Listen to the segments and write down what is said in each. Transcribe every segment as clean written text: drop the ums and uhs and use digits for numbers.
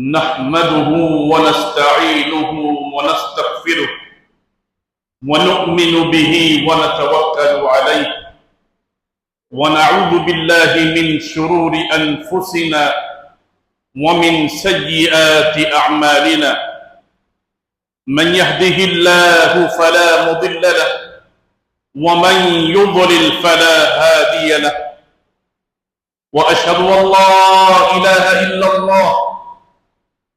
نحمده ونستعينه ونستغفره ونؤمن به ونتوكل عليه ونعوذ بالله من شرور أنفسنا ومن سيئات أعمالنا من يهده الله فلا مضل له ومن يضلل فلا هادي له وأشهد أن لا إله إلا الله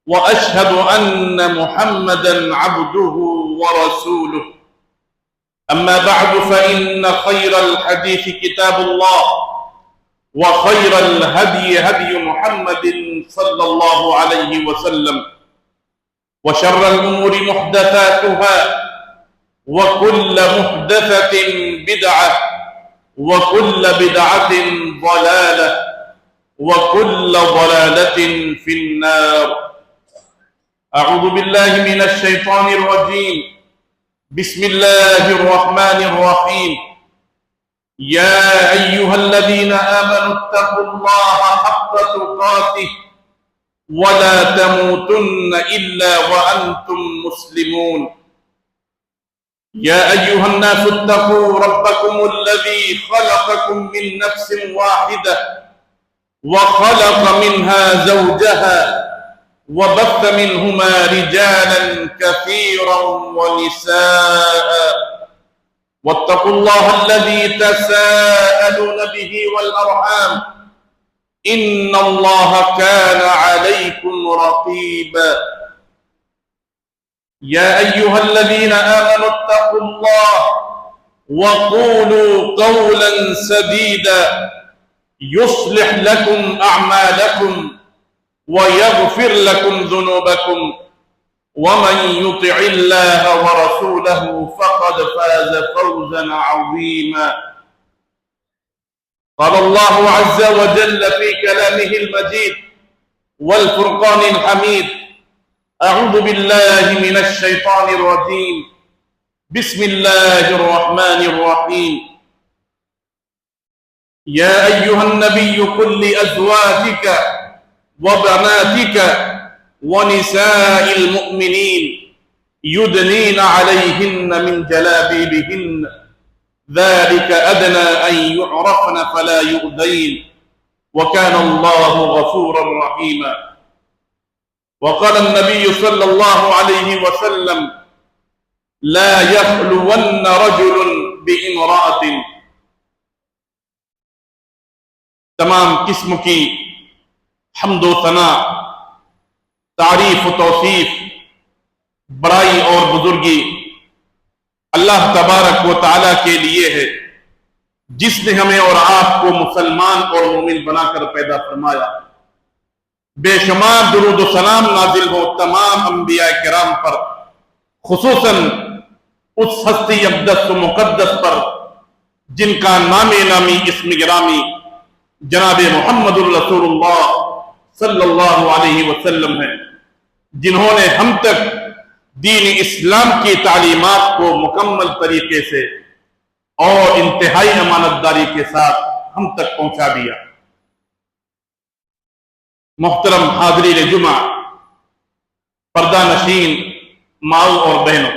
وأشهد أن محمدا عبده ورسوله أما بعد فإن خير الحديث كتاب الله وخير الهدي هدي محمد صلى الله عليه وسلم وشر الأمور محدثاتها وكل محدثة بدعة وكل بدعة ضلالة وكل ضلالة في النار. أعوذ بالله من الشيطان الرجيم. بسم الله الرحمن الرحيم. يا أيها الذين آمنوا اتقوا الله حق تقاته ولا تموتن إلا وأنتم مسلمون. يا أيها الناس اتقوا ربكم الذي خلقكم من نفس واحدة وخلق منها زوجها وبث منهما رجالا كثيرا ونساء واتقوا الله الذي تساءلون به والأرحام إن الله كان عليكم رقيبا. يا أيها الذين آمنوا اتقوا الله وقولوا قولا سديدا يصلح لكم أعمالكم ويغفر لكم ذنوبكم ومن يطع الله ورسوله فقد فاز فوزا عظيما. قال الله عز وجل في كلامه المجيد والفرقان الحميد. أعوذ بالله من الشيطان الرجيم. بسم الله الرحمن الرحيم. يا أيها النبي قل لأزواجك وبناتك ونساء المؤمنين يدنين عليهن من جلابيبهن ذلك أدنى أن يعرفن فلا يؤذين وكان الله غفورا رحيما. وقال النبي صلى الله عليه وسلم لا يخلون رجل بامرأة. تمام قسم کی حمد و ثنا، تعریف و توصیف، بڑائی اور بزرگی اللہ تبارک و تعالیٰ کے لیے ہے جس نے ہمیں اور آپ کو مسلمان اور مومن بنا کر پیدا فرمایا. بے شمار درود و سلام نازل ہو تمام انبیاء کرام پر، خصوصاً اس ہستی اقدس و مقدس پر جن کا نام نامی اسم گرامی جناب محمد الرسول اللہ صلی اللہ علیہ وسلم ہے، جنہوں نے ہم تک دین اسلام کی تعلیمات کو مکمل طریقے سے اور انتہائی امانت داری کے ساتھ ہم تک پہنچا دیا. محترم حاضرین جمعہ، پردہ نشین ماؤں اور بہنوں،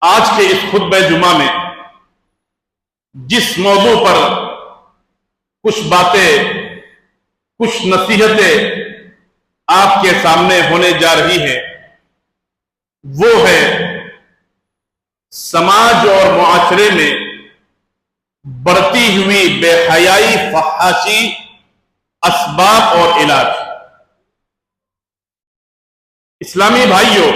آج کے اس خطبہ جمعہ میں جس موضوع پر کچھ باتیں، کچھ نصیحتیں آپ کے سامنے ہونے جا رہی ہیں، وہ ہے سماج اور معاشرے میں بڑھتی ہوئی بے حیائی، فحاشی، اسباب اور علاج. اسلامی بھائیوں،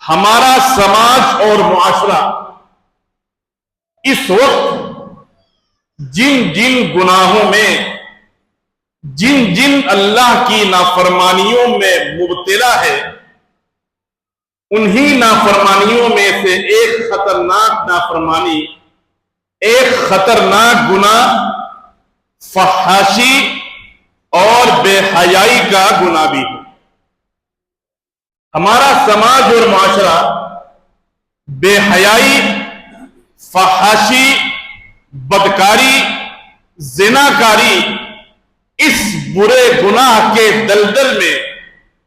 ہمارا سماج اور معاشرہ اس وقت جن جن گناہوں میں، جن جن اللہ کی نافرمانیوں میں مبتلا ہے، انہی نافرمانیوں میں سے ایک خطرناک نافرمانی، ایک خطرناک گناہ فحاشی اور بے حیائی کا گناہ بھی ہے. ہمارا سماج اور معاشرہ بے حیائی، فحاشی، بدکاری، زناکاری، اس برے گناہ کے دلدل میں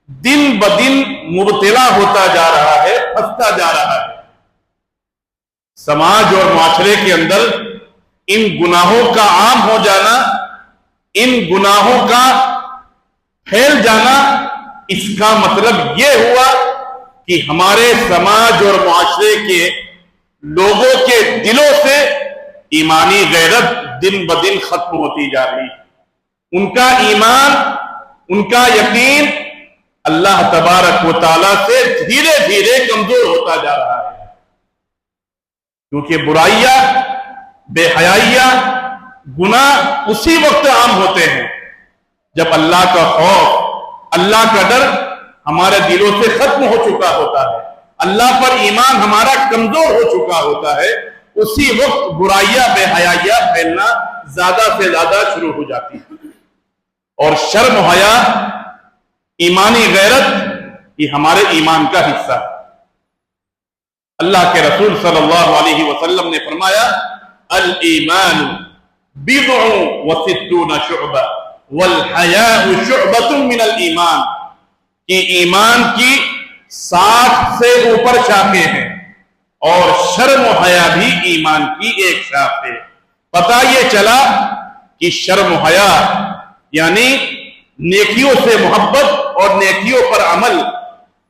دن بدن مبتلا ہوتا جا رہا ہے، پھنستا جا رہا ہے۔ سماج اور معاشرے کے اندر ان گناہوں کا عام ہو جانا، ان گناہوں کا پھیل جانا، اس کا مطلب یہ ہوا کہ ہمارے سماج اور معاشرے کے لوگوں کے دلوں سے ایمانی غیرت دن بدن ختم ہوتی جا رہی ہے۔ ان کا ایمان، ان کا یقین اللہ تبارک و تعالیٰ سے دھیرے دھیرے کمزور ہوتا جا رہا ہے، کیونکہ برائیاں، بے حیائیاں، گناہ اسی وقت عام ہوتے ہیں جب اللہ کا خوف، اللہ کا ڈر ہمارے دلوں سے ختم ہو چکا ہوتا ہے، اللہ پر ایمان ہمارا کمزور ہو چکا ہوتا ہے۔ اسی وقت برائیاں، بے حیائیاں پھیلنا زیادہ سے زیادہ شروع ہو جاتی ہے۔ اور شرم و حیا، ایمانی غیرت، یہ ہمارے ایمان کا حصہ ہے۔ اللہ کے رسول صلی اللہ علیہ وسلم نے فرمایا، الایمان بضع وستون شعبہ والحیاء شعبۃ من الایمان، کہ ایمان کی 60 سے اوپر شاخیں ہیں اور شرم و حیا بھی ایمان کی ایک شاخ ہے۔ پتہ یہ چلا کہ شرم و حیا یعنی نیکیوں سے محبت اور نیکیوں پر عمل،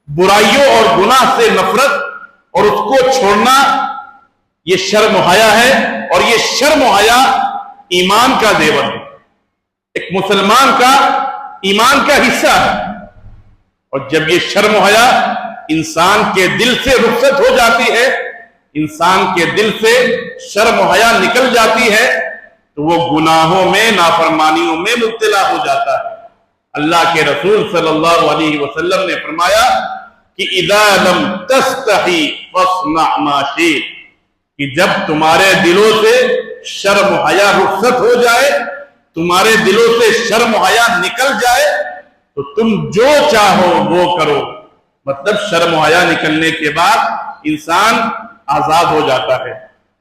برائیوں اور گناہ سے نفرت اور اس کو چھوڑنا، یہ شرم و حیا ہے، اور یہ شرم و حیا ایمان کا زیور ہے، ایک مسلمان کا ایمان کا حصہ ہے۔ اور جب یہ شرم و حیا انسان کے دل سے رخصت ہو جاتی ہے، انسان کے دل سے شرم و حیا نکل جاتی ہے، تو وہ گناہوں میں، نافرمانیوں میں مبتلا ہو جاتا ہے۔ اللہ کے رسول صلی اللہ علیہ وسلم نے فرمایا کہ اذا لم تستحی فاصنع ما شئت، کہ جب تمہارے دلوں سے شرم و حیا رخصت ہو جائے، تمہارے دلوں سے شرم و حیا نکل جائے، تو تم جو چاہو وہ کرو۔ مطلب شرم و حیا نکلنے کے بعد انسان آزاد ہو جاتا ہے،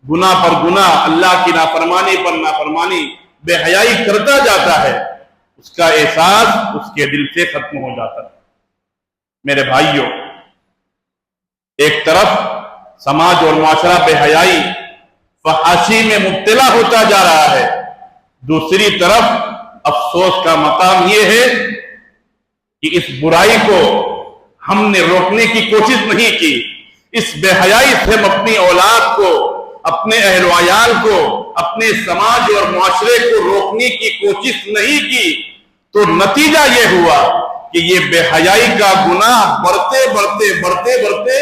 گناہ پر گناہ، اللہ کی نافرمانی پر نافرمانی، بے حیائی کرتا جاتا ہے، اس کا احساس اس کے دل سے ختم ہو جاتا ہے۔ میرے بھائیوں، ایک طرف سماج اور معاشرہ بے حیائی، فحاشی میں مبتلا ہوتا جا رہا ہے، دوسری طرف افسوس کا مقام یہ ہے کہ اس برائی کو ہم نے روکنے کی کوشش نہیں کی، اس بے حیائی سے ہم اپنی اولاد کو، اپنے اہل و عیال کو، اپنے سماج اور معاشرے کو روکنے کی کوشش نہیں کی، تو نتیجہ یہ ہوا کہ یہ بے حیائی کا گناہ بڑھتے بڑھتے بڑھتے بڑھتے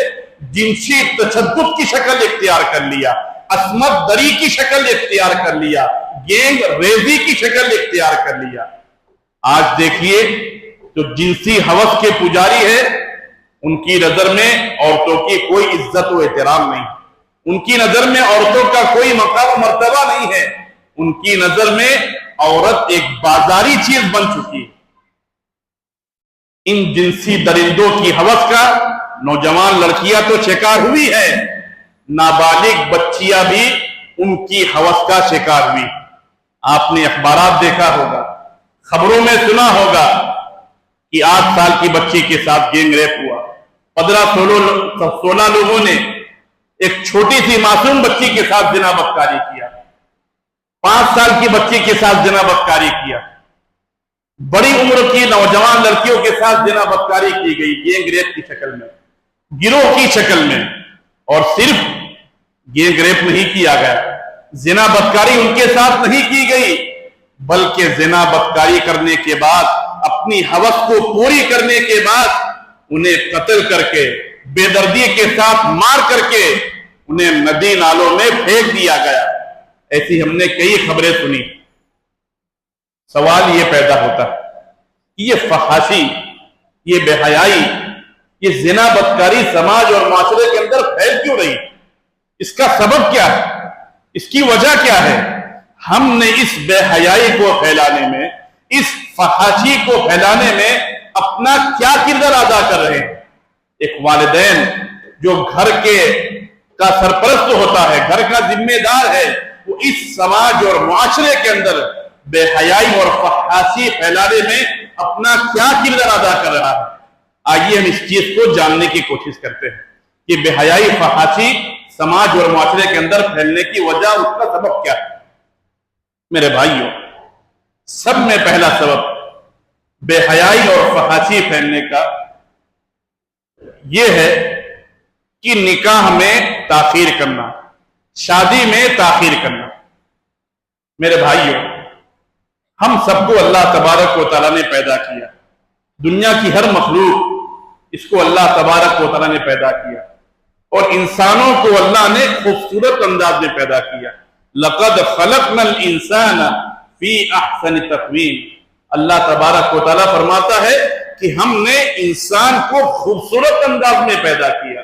جنسی تشدد کی شکل اختیار کر لیا، عصمت دری کی شکل اختیار کر لیا، گینگ ریزی کی شکل اختیار کر لیا۔ آج دیکھیے جو جنسی ہوس کے پجاری ہے، ان کی نظر میں عورتوں کی کوئی عزت و احترام نہیں، ان کی نظر میں عورتوں کا کوئی مقام و مرتبہ نہیں ہے، ان کی نظر میں عورت ایک بازاری چیز بن چکی ہے۔ ان جنسی درندوں کی ہوس کا نوجوان لڑکیاں تو شکار ہوئی ہے، نابالغ بچیاں بھی ان کی ہوس کا شکار ہوئی۔ آپ نے اخبارات دیکھا ہوگا، خبروں میں سنا ہوگا کہ 8 سال کی بچی کے ساتھ گینگ ریپ ہوا، 15-16 لوگوں نے ایک چھوٹی سی معصوم بچی کے ساتھ زنا بدکاری کیا، 5 سال کی بچی کے ساتھ زنا بدکاری کیا، بڑی عمر کی نوجوان لڑکیوں کے ساتھ زنا بدکاری کی گئی، گینگ ریپ کی شکل میں، گروہ کی شکل میں۔ اور صرف گینگ ریپ نہیں کیا گیا، زنا بدکاری ان کے ساتھ نہیں کی گئی، بلکہ زنا بدکاری کرنے کے بعد، اپنی ہوس کو پوری کرنے کے بعد انہیں قتل کر کے، بے دردی کے ساتھ مار کر کے انہیں ندی نالوں میں پھینک دیا گیا۔ ایسی ہم نے کئی خبریں سنی۔ سوال یہ پیدا ہوتا ہے کہ یہ فحاشی، یہ بے حیائی، یہ زنا بدکاری سماج اور معاشرے کے اندر پھیل کیوں رہی؟ اس کا سبب کیا ہے؟ اس کی وجہ کیا ہے؟ ہم نے اس بے حیائی کو پھیلانے میں، اس فحاشی کو پھیلانے میں اپنا کیا کردار ادا کر رہے ہیں؟ ایک والدین جو گھر کا سرپرست ہوتا ہے، گھر کا ذمہ دار ہے، وہ اس سماج اور معاشرے کے اندر بے حیائی اور فحاشی پھیلانے میں اپنا کیا کردار ادا کر رہا ہے؟ آئیے ہم اس چیز کو جاننے کی کوشش کرتے ہیں کہ بے حیائی فحاشی سماج اور معاشرے کے اندر پھیلنے کی وجہ، اس کا سبب کیا ہے؟ میرے بھائیوں، سب میں پہلا سبب بے حیائی اور فحاشی پھیلنے کا یہ ہے کہ نکاح میں تاخیر کرنا، شادی میں تاخیر کرنا۔ میرے بھائیوں، ہم سب کو اللہ تبارک و تعالیٰ نے پیدا کیا، دنیا کی ہر مخلوق اس کو اللہ تبارک و تعالیٰ نے پیدا کیا، اور انسانوں کو اللہ نے خوبصورت انداز میں پیدا کیا۔ لَقَدْ خَلَقْنَا الْإِنسَانَ فِي أَحْسَنِ تَقْوِيمٍ۔ اللہ تبارک و تعالیٰ فرماتا ہے کہ ہم نے انسان کو خوبصورت انداز میں پیدا کیا۔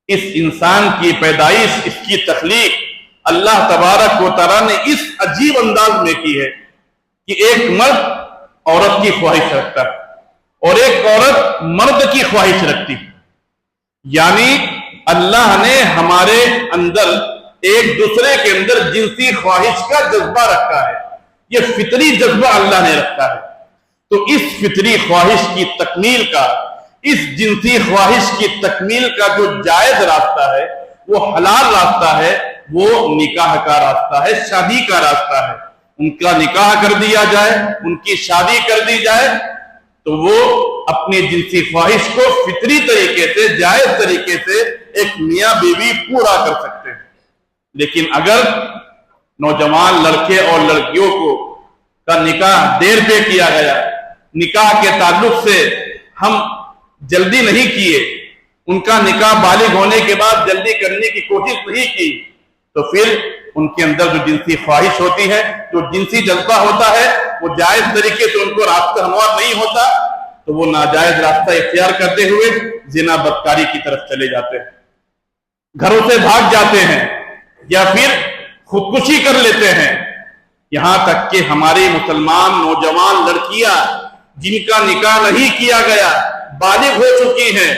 اس انسان کی پیدائش، اس کی تخلیق اللہ تبارک و تعالیٰ نے اس عجیب انداز میں کی ہے کہ ایک مرد عورت کی خواہش رکھتا ہے اور ایک عورت مرد کی خواہش رکھتی ہے، یعنی اللہ نے ہمارے اندر ایک دوسرے کے اندر جنسی خواہش کا جذبہ رکھا ہے۔ یہ فطری جذبہ اللہ نے رکھا ہے، تو اس فطری خواہش کی تکمیل کا، اس جنسی خواہش کی تکمیل کا جو جائز راستہ ہے، وہ حلال راستہ ہے، وہ نکاح کا راستہ ہے، شادی کا راستہ ہے۔ ان کا نکاح کر دیا جائے، ان کی شادی کر دی جائے، تو وہ اپنی جنسی خواہش کو فطری طریقے سے، جائز طریقے سے ایک میاں بیوی پورا کر سکتے ہیں۔ لیکن اگر نوجوان لڑکے اور لڑکیوں کا نکاح دیر پہ کیا گیا، نکاح کے تعلق سے ہم جلدی نہیں کیے، ان کا نکاح بالغ ہونے کے بعد جلدی کرنے کی کوشش نہیں کی، تو پھر ان کے اندر جو جنسی خواہش ہوتی ہے، جو جنسی جذبہ ہوتا ہے، وہ جائز طریقے سے ان کو راستہ ہموار نہیں ہوتا، تو وہ ناجائز راستہ اختیار کرتے ہوئے زنا بدکاری کی طرف چلے جاتے ہیں، گھروں سے بھاگ جاتے ہیں، یا پھر خودکشی کر لیتے ہیں۔ یہاں تک کہ ہماری مسلمان نوجوان لڑکیاں جن کا نکاح نہیں کیا گیا، بالغ ہو چکی ہیں،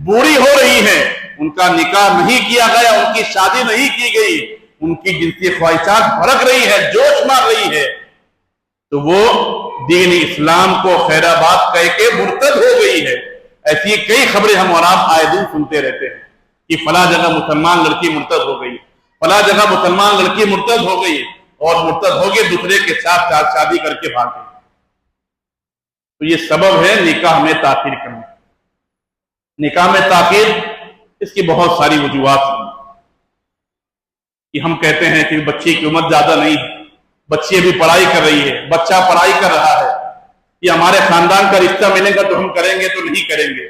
بوڑھی ہو رہی ہیں، ان کا نکاح نہیں کیا گیا، ان کی شادی نہیں کی گئی، ان کی جنسی خواہشات بھڑک رہی ہے، جوش مار رہی ہے، تو وہ دین اسلام کو خیر آباد کہہ کے مرتد ہو گئی ہے۔ ایسی کئی خبریں ہم اور آپ آئے دن سنتے رہتے ہیں کہ فلاں جگہ مسلمان لڑکی مرتد ہو گئی، فلاں جگہ مسلمان لڑکی مرتد ہو گئی، اور مرتد ہو کے دوسرے کے ساتھ شادی کر کے بھاگ گئی۔ تو یہ سبب ہے نکاح میں تاخیر کرنے۔ نکاح میں تاخیر، اس کی بہت ساری وجوہات ہیں کہ ہم کہتے ہیں کہ بچی کی عمر زیادہ نہیں ہے، بچی ابھی پڑھائی کر رہی ہے، بچہ پڑھائی کر رہا ہے، یہ ہمارے خاندان کا رشتہ ملے گا تو ہم کریں گے تو نہیں کریں گے،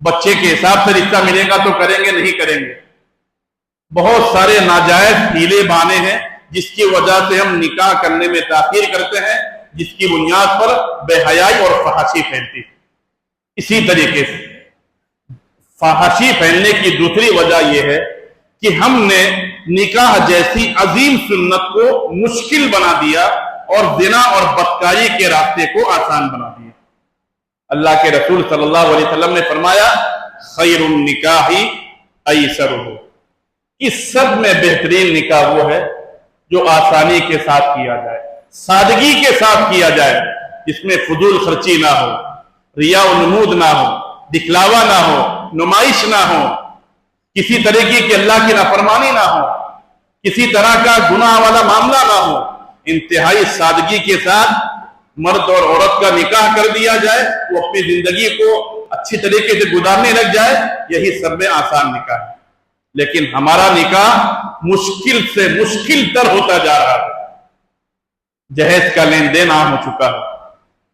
بچے کے حساب سے رشتہ ملے گا تو کریں گے نہیں کریں گے۔ بہت سارے ناجائز ہیلے بہانے ہیں جس کی وجہ سے ہم نکاح کرنے میں تاخیر کرتے ہیں، جس کی بنیاد پر بے حیائی اور فحاشی پھیلتی ہے۔ اسی طریقے سے فحاشی پھیلنے کی دوسری وجہ یہ ہے کہ ہم نے نکاح جیسی عظیم سنت کو مشکل بنا دیا اور زنا اور بدکاری کے راستے کو آسان بنا دیا۔ اللہ کے رسول صلی اللہ علیہ وسلم نے فرمایا، خیر النکاح ایسرہ، اس سب میں بہترین نکاح وہ ہے جو آسانی کے ساتھ کیا جائے، سادگی کے ساتھ کیا جائے، جس میں فضول خرچی نہ ہو، ریا و نمود نہ ہو، دکھلاوا نہ ہو، نمائش نہ ہو، کسی طریقے کی اللہ کی نافرمانی نہ ہو، کسی طرح کا گناہ والا معاملہ نہ ہو، انتہائی سادگی کے ساتھ مرد اور عورت کا نکاح کر دیا جائے، وہ اپنی زندگی کو اچھی طریقے سے گزارنے لگ جائے، یہی سب میں آسان نکاح ہے۔ لیکن ہمارا نکاح مشکل سے مشکل تر ہوتا جا رہا ہے، جہیز کا لین دین عام ہو چکا ہے۔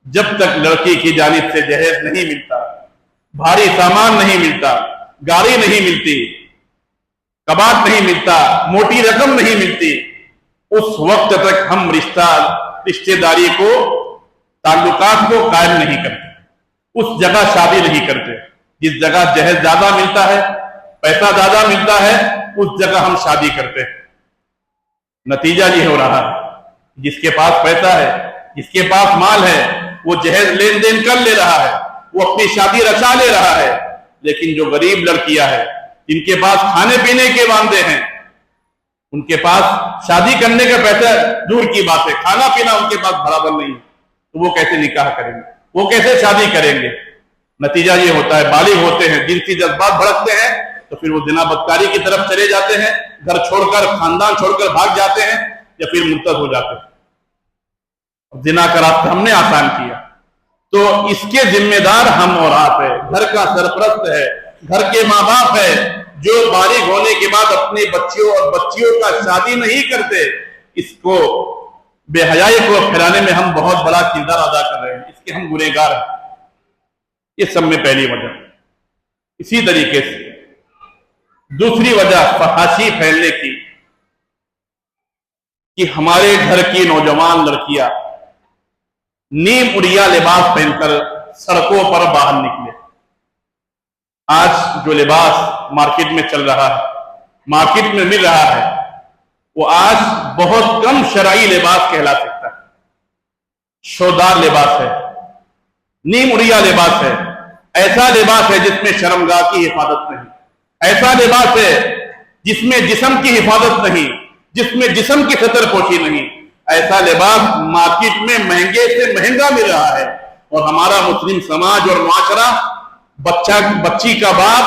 جب تک لڑکی کی جانب سے جہیز نہیں ملتا، بھاری سامان نہیں ملتا، گاڑی نہیں ملتی، کباڑ نہیں ملتا، موٹی رقم نہیں ملتی، اس وقت تک ہم رشتہ داری کو، تعلقات کو قائم نہیں کرتے، اس جگہ شادی نہیں کرتے۔ جس جگہ جہیز زیادہ ملتا ہے، پیسہ زیادہ ملتا ہے، اس جگہ ہم شادی کرتے ہیں۔ نتیجہ یہ ہو رہا ہے، جس کے پاس پیسہ ہے، جس کے پاس مال ہے، وہ جہیز لین دین کر لے رہا ہے، وہ اپنی شادی رچا لے رہا ہے، لیکن جو غریب لڑکیاں ہیں، جن کے پاس کھانے پینے کے وعدے ہیں، ان کے پاس شادی کرنے کا پیسہ دور کی بات ہے، کھانا پینا ان کے پاس برابر نہیں ہے، تو وہ کیسے نکاح کریں گے، وہ کیسے شادی کریں گے؟ نتیجہ یہ ہوتا ہے بالغ ہوتے ہیں، جنسی جذبات بھڑکتے ہیں تو پھر وہ زنا بدکاری کی طرف چلے جاتے ہیں، گھر چھوڑ کر خاندان چھوڑ کر بھاگ جاتے ہیں یا پھر مرتد ہو جاتے ہیں۔ زنا کا راستہ ہم نے آسان کیا، تو اس کے ذمہ دار ہم اور آپ ہے، گھر کا سرپرست ہے، گھر کے ماں باپ ہے، جو بالغ ہونے کے بعد اپنے بچوں اور بچیوں کا شادی نہیں کرتے۔ اس کو بے حیائی کو پھیلانے میں ہم بہت بڑا کردار ادا کر رہے ہیں، اس کے ہم گنہگار ہیں۔ یہ سب میں پہلی وجہ۔ اسی طریقے سے دوسری وجہ فحاشی پھیلنے کی، کہ ہمارے گھر کی نوجوان لڑکیاں نیم اڑیا لباس پہن کر سڑکوں پر باہر نکلے۔ آج جو لباس مارکیٹ میں چل رہا ہے، مارکیٹ میں مل رہا ہے، وہ آج بہت کم شرعی لباس کہلا سکتا ہے۔ شودار لباس ہے، نیم اڑیا لباس ہے، ایسا لباس ہے جس میں شرمگاہ کی حفاظت نہیں، ایسا لباس ہے جس میں جسم کی حفاظت نہیں، جس میں جسم کی ستر پوشی نہیں۔ ایسا لباس مارکیٹ میں مہنگے سے مہنگا مل رہا ہے، اور ہمارا مسلم سماج اور معاشرہ بچی کا باپ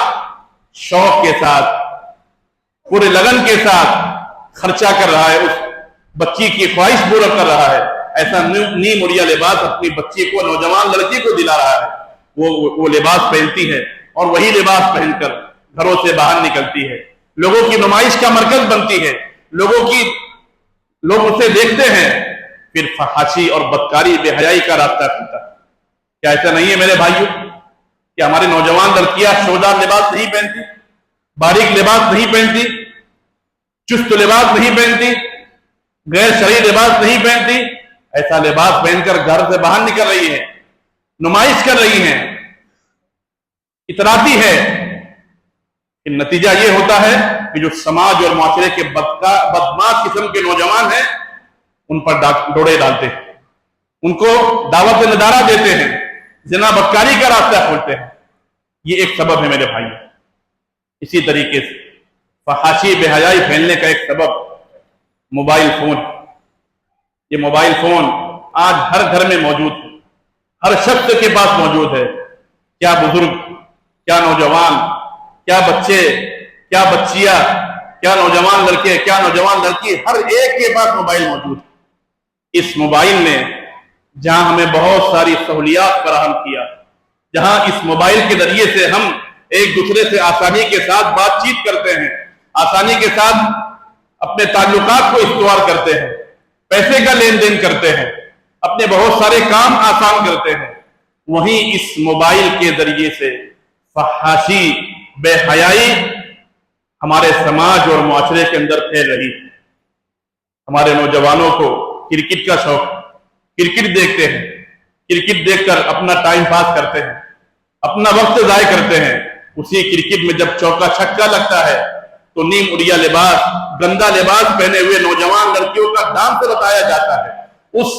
شوق کے ساتھ، پورے لگن کے ساتھ خرچہ کر رہا ہے، اس بچی کی خواہش پورا کر رہا ہے۔ ایسا نیم اڑیا لباس اپنی بچی کو، نوجوان لڑکی کو دلا رہا ہے، وہ لباس پہنتی ہے اور وہی لباس پہن کر گھروں سے باہر نکلتی ہے، لوگوں کی نمائش کا مرکز بنتی ہے، لوگ اسے دیکھتے ہیں، پھر فحاشی اور بدکاری بے حیائی کا راستہ کھلتا ہے۔ کیا ایسا نہیں ہے میرے بھائیوں کہ ہماری نوجوان لڑکیاں شودار لباس نہیں پہنتی، باریک لباس نہیں پہنتی، چست لباس نہیں پہنتی، غیر شرعی لباس نہیں پہنتی؟ ایسا لباس پہن کر گھر سے باہر نکل رہی ہے، نمائش کر رہی ہیں، اتراتی ہے۔ نتیجہ یہ ہوتا ہے کہ جو سماج اور معاشرے کے بدماش قسم کے نوجوان ہیں، ان پر ڈوڑے ڈالتے ہیں، ان کو دعوت ندارہ دیتے ہیں، زنا بدکاری کا راستہ کھولتے ہیں۔ یہ ایک سبب ہے میرے بھائی۔ اسی طریقے سے فحاشی بے حیائی پھیلنے کا ایک سبب موبائل فون۔ یہ موبائل فون آج ہر گھر میں موجود ہے، ہر شخص کے پاس موجود ہے، کیا بزرگ، کیا نوجوان، کیا بچے، کیا بچیاں، کیا نوجوان لڑکے، کیا نوجوان لڑکی، ہر ایک کے پاس موبائل موجود ہے۔ اس موبائل نے جہاں ہمیں بہت ساری سہولیات فراہم کیا، جہاں اس موبائل کے ذریعے سے ہم ایک دوسرے سے آسانی کے ساتھ بات چیت کرتے ہیں، آسانی کے ساتھ اپنے تعلقات کو استوار کرتے ہیں، پیسے کا لین دین کرتے ہیں، اپنے بہت سارے کام آسان کرتے ہیں، وہیں اس موبائل کے ذریعے سے فحاشی بے حیائی ہمارے سماج اور معاشرے کے اندر پھیل رہی ہے۔ ہمارے نوجوانوں کو کرکٹ کا شوق، کرکٹ دیکھتے ہیں، کرکٹ دیکھ کر اپنا ٹائم پاس کرتے ہیں، اپنا وقت ضائع کرتے ہیں۔ اسی کرکٹ میں جب چوکا چھکا لگتا ہے تو نیم اڑیا لباس، گندا لباس پہنے ہوئے نوجوان لڑکیوں کا ڈانس بتایا جاتا ہے۔ اس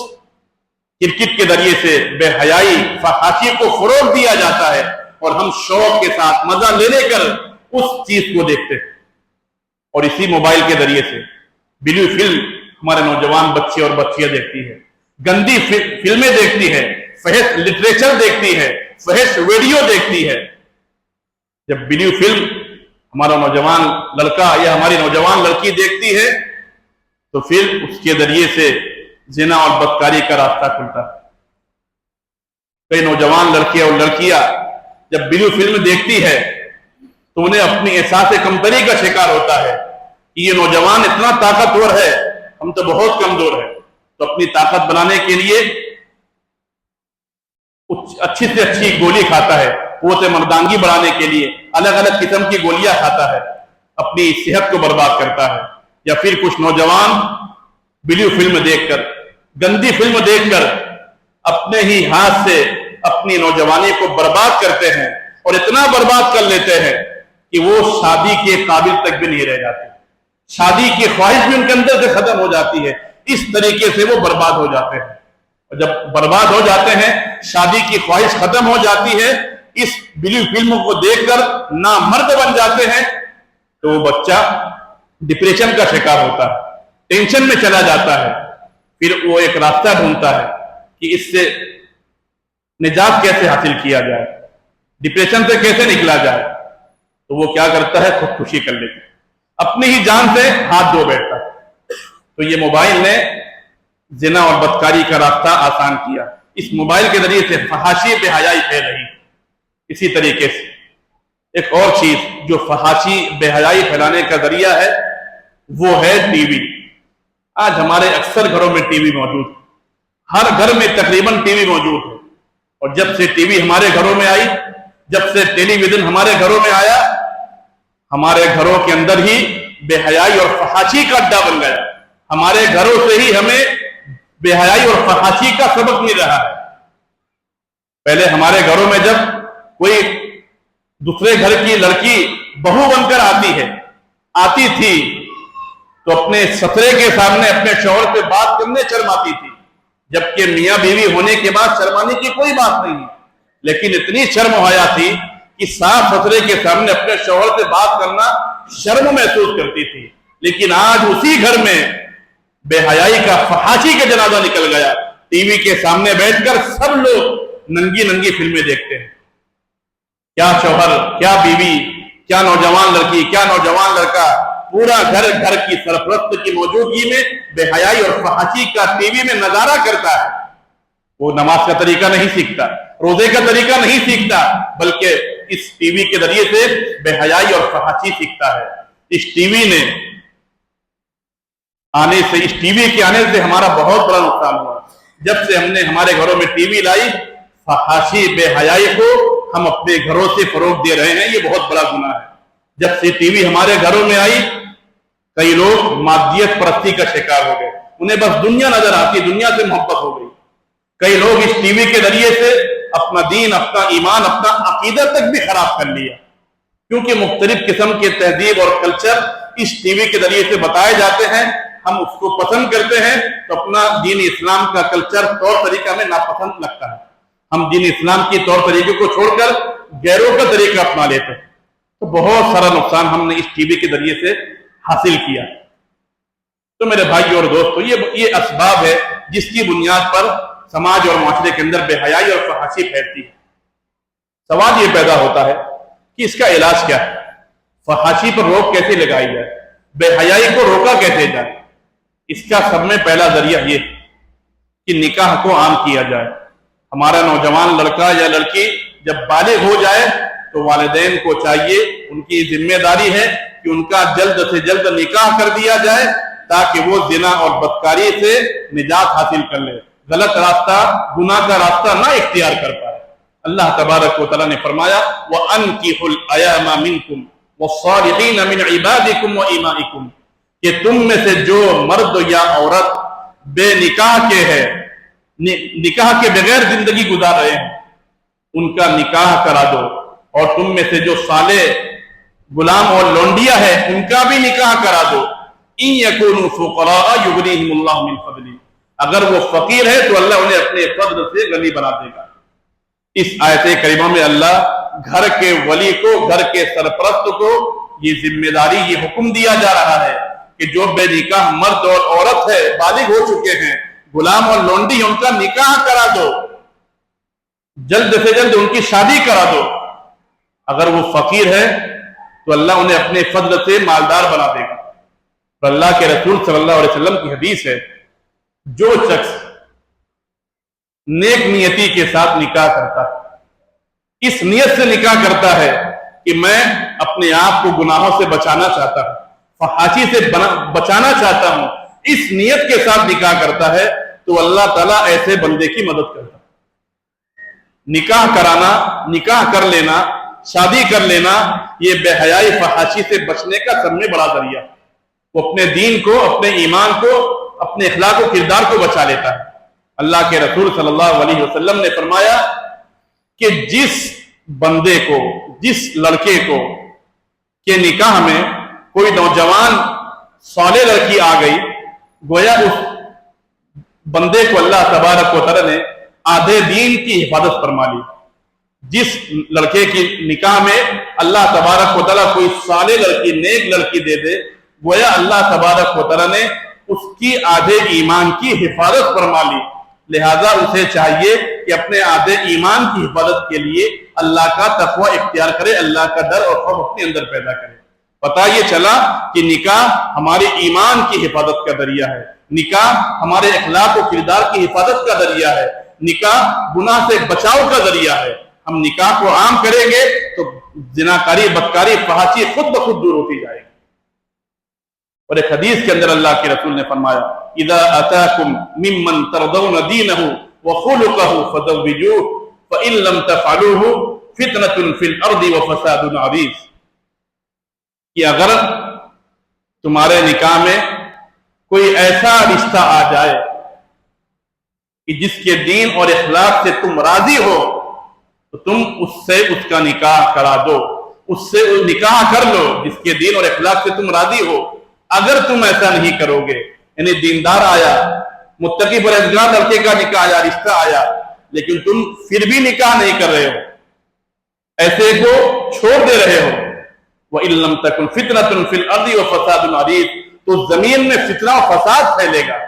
کرکٹ کے ذریعے سے بے حیائی، فحاشی کو فروغ دیا جاتا ہے، اور ہم شوق کے ساتھ مزہ لے لے کر اس چیز کو دیکھتے ہیں۔ اور اسی موبائل کے ذریعے سے بلیو فلم ہمارے نوجوان بچے اور بچیاں دیکھتی ہے، گندی فلمیں دیکھتی ہے، فحش لٹریچر دیکھتی ہے، فحش ویڈیو دیکھتی ہے۔ جب بلیو فلم ہمارا نوجوان لڑکا یا ہماری نوجوان لڑکی دیکھتی ہے تو پھر اس کے ذریعے سے زنا اور بدکاری کا راستہ کھلتا ہے۔ کئی نوجوان لڑکے اور لڑکیاں جب بلیو فلم دیکھتی ہے تو انہیں اپنی احساس کمتری کا شکار ہوتا ہے کہ یہ نوجوان اتنا طاقتور ہے، ہم تو بہت کمزور ہیں۔ تو اپنی طاقت بنانے کے لیے اچھی سے اچھی گولی کھاتا ہے، قوت مردانگی بڑھانے کے لیے الگ الگ قسم کی گولیاں کھاتا ہے، اپنی صحت کو برباد کرتا ہے۔ یا پھر کچھ نوجوان بلیو فلم دیکھ کر، گندی فلم دیکھ کر اپنے ہی ہاتھ سے اپنی نوجوانی کو برباد کرتے ہیں، اور اتنا برباد کر لیتے ہیں کہ وہ شادی کے قابل تک بھی نہیں رہ جاتے، شادی کی خواہش بھی ان کے اندر سے ختم ہو جاتی ہے۔ اس طریقے سے وہ برباد ہو جاتے ہیں، اور جب برباد ہو جاتے ہیں، شادی کی خواہش ختم ہو جاتی ہے، اس بلیو فلم کو دیکھ کر نامرد بن جاتے ہیں، تو وہ بچہ ڈپریشن کا شکار ہوتا ہے، ٹینشن میں چلا جاتا ہے، پھر وہ ایک راستہ ڈھونڈتا ہے کہ اس سے نجات کیسے حاصل کیا جائے، ڈپریشن سے کیسے نکلا جائے، تو وہ کیا کرتا ہے؟ خودکشی کر لیتا ہے، اپنی ہی جان سے ہاتھ دھو بیٹھتا ہے۔ تو یہ موبائل نے زنا اور بدکاری کا راستہ آسان کیا، اس موبائل کے ذریعے سے فحاشی بے حیائی پھیل رہی۔ اسی طریقے سے ایک اور چیز جو فحاشی بے حیائی پھیلانے کا ذریعہ ہے وہ ہے ٹی وی۔ آج ہمارے اکثر گھروں میں ٹی وی موجود ہے، ہر گھر میں تقریباً ٹی وی موجود ہے، اور جب سے ٹی وی ہمارے گھروں میں آئی، جب سے ٹیلی ویژن ہمارے گھروں میں آیا، ہمارے گھروں کے اندر ہی بے حیائی اور فحاشی کا اڈا بن گیا۔ ہمارے گھروں سے ہی ہمیں بے حیائی اور فحاشی کا سبق مل رہا ہے۔ پہلے ہمارے گھروں میں جب کوئی دوسرے گھر کی لڑکی بہو بن کر آتی تھی تو اپنے سسرے کے سامنے اپنے شوہر سے بات کرنے شرماتی تھی، جبکہ میاں بیوی ہونے کے بعد شرمانے کی کوئی بات نہیں، لیکن اتنی شرم و حیا تھی کہ صاف سسرے کے سامنے اپنے شوہر سے بات کرنا شرم محسوس کرتی تھی۔ لیکن آج اسی گھر میں بے حیائی کا فحاشی کا جنازہ نکل گیا۔ ٹی وی کے سامنے بیٹھ کر سب لوگ ننگی ننگی فلمیں دیکھتے ہیں۔ کیا شوہر، کیا بیوی، کیا نوجوان لڑکی، کیا نوجوان لڑکا، پورا گھر کی سرپرست کی موجودگی میں بے حیائی اور فحاشی کا ٹی وی میں نظارہ کرتا ہے۔ وہ نماز کا طریقہ نہیں سیکھتا، روزے کا طریقہ نہیں سیکھتا، بلکہ اس ٹی وی کے ذریعے سے بے حیائی اور فحاشی سیکھتا ہے۔ اس ٹی وی کے آنے سے ہمارا بہت بڑا نقصان ہوا۔ جب سے ہم نے ہمارے گھروں میں ٹی وی لائی، فحاشی بے حیائی کو ہم اپنے گھروں سے فروغ دے رہے ہیں، یہ بہت بڑا گناہ ہے۔ جب سے ٹی وی ہمارے گھروں میں آئی، کئی لوگ مادیت پرستی کا شکار ہو گئے، انہیں بس دنیا نظر آتی، دنیا سے محبت ہو گئی۔ کئی لوگ اس ٹی وی کے ذریعے سے اپنا دین، اپنا ایمان، اپنا عقیدہ تک بھی خراب کر لیا، کیونکہ مختلف قسم کے تہذیب اور کلچر اس ٹی وی کے ذریعے سے بتائے جاتے ہیں، ہم اس کو پسند کرتے ہیں، تو اپنا دین اسلام کا کلچر طور طریقہ ہمیں ناپسند لگتا ہے، ہم دین اسلام کی طور طریقے کو چھوڑ کر غیروں کا طریقہ اپنا لیتے ہیں۔ تو بہت سارا نقصان ہم نے اس ٹی وی کے ذریعے سے حاصل کیا۔ تو میرے بھائی اور دوستو، یہ اسباب ہے جس کی بنیاد پر سماج اور معاشرے کے اندر بے حیائی اور فحاشی پھیلتی ہے۔ سوال یہ پیدا ہوتا ہے کہ اس کا علاج کیا ہے؟ فحاشی پر روک کیسے لگائی جائے؟ بے حیائی کو روکا کیسے جائے؟ اس کا سب میں پہلا ذریعہ یہ کہ نکاح کو عام کیا جائے۔ ہمارا نوجوان لڑکا یا لڑکی جب بالغ ہو جائے تو والدین کو چاہیے، ان کی ذمہ داری ہے کہ ان کا جلد سے جلد نکاح کر دیا جائے، تاکہ وہ زنا اور بدکاری سے نجات حاصل کر لے، غلط راستہ، گناہ کا راستہ نہ اختیار کر پائے۔ اللہ تبارک و تعالیٰ نے فرمایا وَأَنْكِحُوا الْأَيَامَ مِنْكُمْ وَالصَّالِحِينَ مِنْ عِبَادِكُمْ وَإِمَائِكُمْ، کہ تم میں سے جو مرد یا عورت بے نکاح کے ہے، نکاح کے بغیر زندگی گزار رہے ہیں، ان کا نکاح کرا دو، اور تم میں سے جو صالح غلام اور لونڈیا ہے ان کا بھی نکاح کرا دو۔ إِن يَكُونُوا فُقَرَاءَ يُغْنِيهِمُ اللَّهُ مِنْ فَضْلِهِ، اگر وہ فقیر ہے تو اللہ انہیں اپنے فضل سے غنی بنا دے گا۔ اس آیت کریمہ میں اللہ گھر کے ولی کو، گھر کے سرپرست کو یہ ذمہ داری، یہ حکم دیا جا رہا ہے کہ جو بے نکاح مرد اور عورت ہے، بالغ ہو چکے ہیں، غلام اور لونڈی، ان کا نکاح کرا دو، جلد سے جلد ان کی شادی کرا دو۔ اگر وہ فقیر ہے تو اللہ انہیں اپنے فضل سے مالدار بنا دے گا۔ تو اللہ کے رسول صلی اللہ علیہ وسلم کی حدیث ہے، جو شخص نیک نیتی کے ساتھ نکاح کرتا ہے، اس نیت سے نکاح کرتا ہے کہ میں اپنے آپ کو گناہوں سے بچانا چاہتا ہوں، فحاشی سے بچانا چاہتا ہوں، اس نیت کے ساتھ نکاح کرتا ہے، تو اللہ تعالیٰ ایسے بندے کی مدد کرتا ہے۔ نکاح کرانا، نکاح کر لینا، شادی کر لینا، یہ بے حیائی فحاشی سے بچنے کا سب میں بڑا ذریعہ۔ وہ اپنے دین کو، اپنے ایمان کو، اپنے اخلاق و کردار کو بچا لیتا ہے۔ اللہ کے رسول صلی اللہ علیہ وسلم نے فرمایا کہ جس بندے کو، جس لڑکے کو کہ نکاح میں کوئی نوجوان صالح لڑکی آ گئی، گویا اس بندے کو اللہ تبارک و تعالیٰ نے آدھے دین کی حفاظت فرما لی۔ جس لڑکے کی نکاح میں اللہ تبارک و تعالیٰ کوئی صالح لڑکی، نیک لڑکی دے دے، گویا اللہ تبارک و تعالیٰ نے اس کی آدھے ایمان کی حفاظت فرما لی، لہذا اسے چاہیے کہ اپنے آدھے ایمان کی حفاظت کے لیے اللہ کا تقوی اختیار کرے، اللہ کا ڈر اور خوف اپنے اندر پیدا کرے۔ پتہ یہ چلا کہ نکاح ہمارے ایمان کی حفاظت کا ذریعہ ہے، نکاح ہمارے اخلاق و کردار کی حفاظت کا ذریعہ ہے، نکاح گناہ سے بچاؤ کا ذریعہ ہے۔ ہم نکاح کو عام کریں گے تو زناکاری، بدکاری، فحاشی خود بخود دور ہوتی جائے گی۔ اور ایک حدیث کے اندر اللہ کے رسول نے فرمایا اذا اتاکم ممن ترضون دینہ وخلقہ فزوجوہ فإن لم تفعلوہ فتنة فی الارض وفساد عریض، کہ اگر تمہارے نکاح میں کوئی ایسا رشتہ آ جائے کہ جس کے دین اور اخلاق سے تم راضی ہو تو تم اس سے اس کا نکاح کرا دو، اس سے نکاح کر لو جس کے دین اور اخلاق سے تم راضی ہو۔ اگر تم ایسا نہیں کرو گے، یعنی دیندار آیا، متقی پرہیزگار لڑکے کا نکاح آیا، رشتہ آیا، لیکن تم پھر بھی نکاح نہیں کر رہے ہو، ایسے کو چھوڑ دے رہے ہو، وَإِن لَمْ تَكُنْ فِتْنَةٌ فِي الْأَرْضِ وَفَسَادٌ عَرِيضٌ، تو زمین میں فتنہ و فساد پھیلے گا۔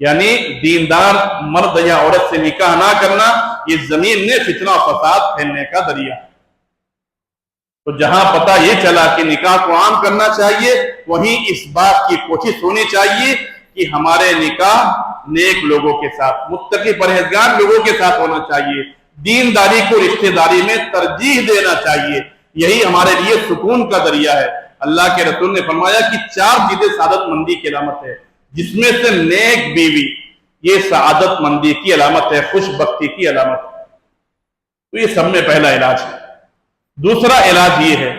یعنی دیندار مرد یا عورت سے نکاح نہ کرنا یہ زمین میں فتنہ و فساد پھیلنے کا ذریعہ ہے۔ تو جہاں پتہ یہ چلا کہ نکاح کو عام کرنا چاہیے، وہیں اس بات کی کوشش ہونی چاہیے کہ ہمارے نکاح نیک لوگوں کے ساتھ، متقی پرہیزگار لوگوں کے ساتھ ہونا چاہیے، دینداری کو رشتہ داری میں ترجیح دینا چاہیے، یہی ہمارے لیے سکون کا ذریعہ ہے۔ اللہ کے رسول نے فرمایا کہ 4 چیزیں سعادت مندی کی علامت ہے، جس میں سے نیک بیوی یہ سعادت مندی کی علامت ہے، خوش بختی کی علامت ہے۔ تو یہ سب میں پہلا علاج ہے۔ دوسرا علاج یہ ہے